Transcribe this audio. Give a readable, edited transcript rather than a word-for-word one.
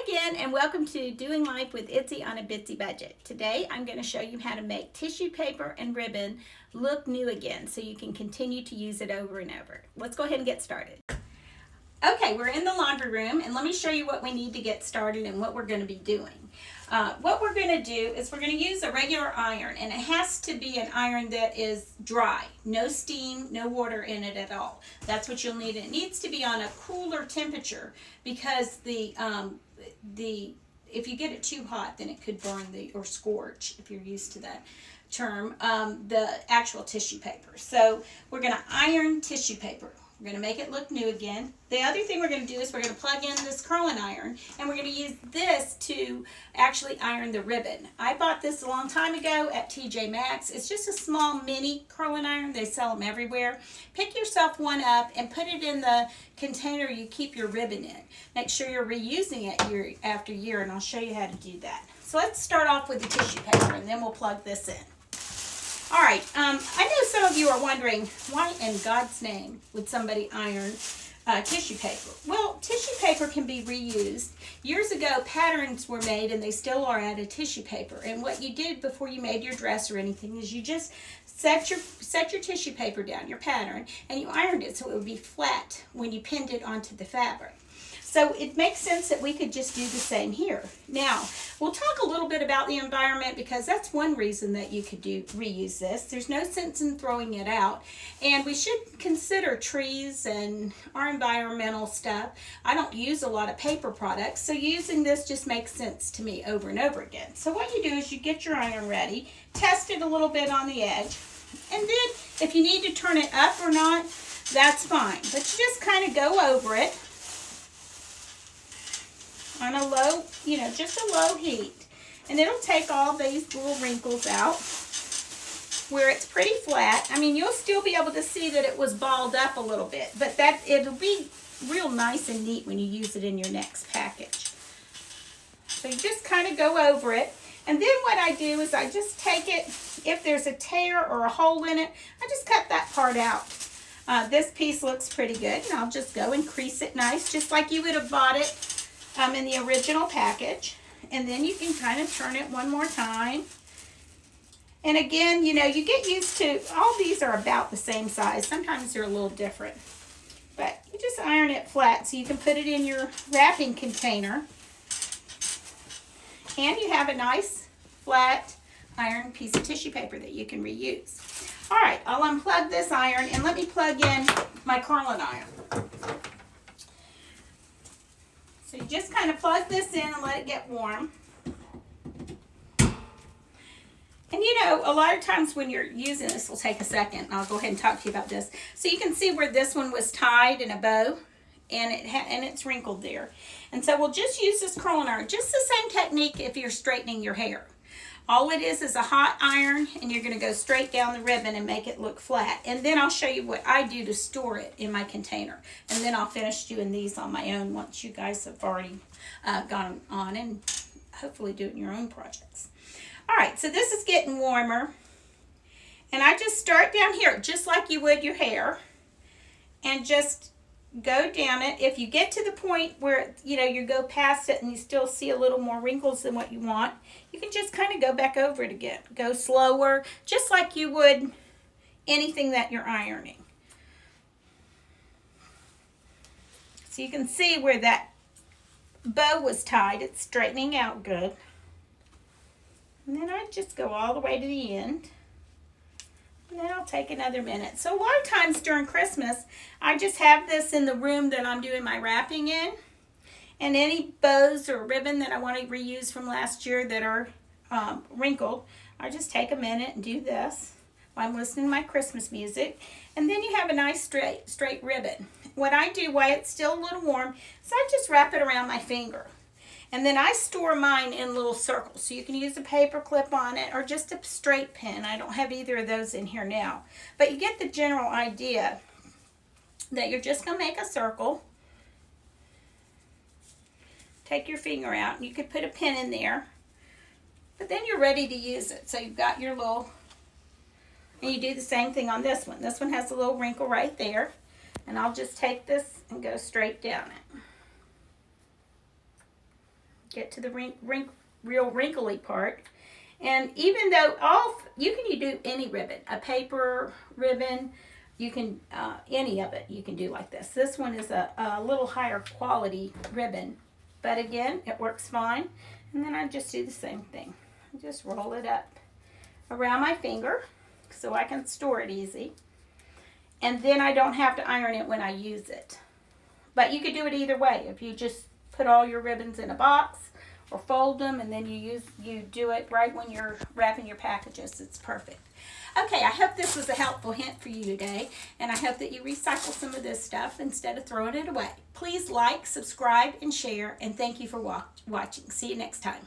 Hi again, and welcome to Doing Life with Itzy on a Bitsy Budget. Today I'm going to show you how to make tissue paper and ribbon look new again so you can continue to use it over and over. Let's go ahead and get started. Okay, we're in the laundry room, and let me show you what we need to get started and what we're going to be doing. What we're going to do is we're going to use a regular iron, and it has to be an iron that is dry. No steam, no water in it at all. That's what you'll need. It needs to be on a cooler temperature because if you get it too hot, then it could burn or scorch, if you're used to that term, the actual tissue paper. So we're going to iron tissue paper. We're going to make it look new again. The other thing we're going to do is we're going to plug in this curling iron, and we're going to use this to actually iron the ribbon. I bought this a long time ago at TJ Maxx. It's just a small mini curling iron. They sell them everywhere. Pick yourself one up and put it in the container you keep your ribbon in. Make sure you're reusing it year after year, and I'll show you how to do that. So let's start off with the tissue paper, and then we'll plug this in. All right, I know some of you are wondering, why in God's name would somebody iron tissue paper? Well, tissue paper can be reused. Years ago, patterns were made, and they still are, out of tissue paper. And what you did before you made your dress or anything is you just set your tissue paper down, your pattern, and you ironed it so it would be flat when you pinned it onto the fabric. So it makes sense that we could just do the same here. Now, we'll talk a little bit about the environment because that's one reason that you could reuse this. There's no sense in throwing it out. And we should consider trees and our environmental stuff. I don't use a lot of paper products, so using this just makes sense to me over and over again. So what you do is you get your iron ready, test it a little bit on the edge, and then if you need to turn it up or not, that's fine. But you just kind of go over it on a low, just a low heat. And it'll take all these little wrinkles out where it's pretty flat. I mean, you'll still be able to see that it was balled up a little bit, but it'll be real nice and neat when you use it in your next package. So you just kind of go over it. And then what I do is I just take it, if there's a tear or a hole in it, I just cut that part out. This piece looks pretty good, and I'll just go and crease it nice, just like you would have bought it in the original package. And then you can kind of turn it one more time. And again, you get used to, all these are about the same size. Sometimes they're a little different. But you just iron it flat so you can put it in your wrapping container. And you have a nice flat iron piece of tissue paper that you can reuse. All right, I'll unplug this iron and let me plug in my curling iron. So you just kind of plug this in and let it get warm. And a lot of times when you're using this, will take a second. I'll go ahead and talk to you about this. So you can see where this one was tied in a bow, and it's wrinkled there. And so we'll just use this curling iron, just the same technique if you're straightening your hair. All it is a hot iron, and you're going to go straight down the ribbon and make it look flat. And then I'll show you what I do to store it in my container. And then I'll finish doing these on my own once you guys have already gone on and hopefully doing your own projects. All right, so this is getting warmer. And I just start down here, just like you would your hair. And just go down it. If you get to the point where, you go past it and you still see a little more wrinkles than what you want, you can just kind of go back over it again. Go slower, just like you would anything that you're ironing. So you can see where that bow was tied. It's straightening out good. And then I just go all the way to the end. And then I'll take another minute. So a lot of times during Christmas, I just have this in the room that I'm doing my wrapping in. And any bows or ribbon that I want to reuse from last year that are wrinkled, I just take a minute and do this while I'm listening to my Christmas music. And then you have a nice straight ribbon. What I do while it's still a little warm is I just wrap it around my finger. And then I store mine in little circles. So you can use a paper clip on it or just a straight pin. I don't have either of those in here now. But you get the general idea that you're just going to make a circle. Take your finger out, and you could put a pin in there. But then you're ready to use it. So you've got your little, and you do the same thing on this one. This one has a little wrinkle right there. And I'll just take this and go straight down it. get to the real wrinkly part. And even though you can do any ribbon, a paper ribbon, you can any of it you can do like this. This one is a little higher quality ribbon, but again, it works fine. And then I just do the same thing. I just roll it up around my finger so I can store it easy. And then I don't have to iron it when I use it. But you could do it either way. If you just put all your ribbons in a box or fold them and then you do it right when you're wrapping your packages, it's perfect. Okay, I hope this was a helpful hint for you today, and I hope that you recycle some of this stuff instead of throwing it away. Please like, subscribe, and share, and thank you for watching. See you next time.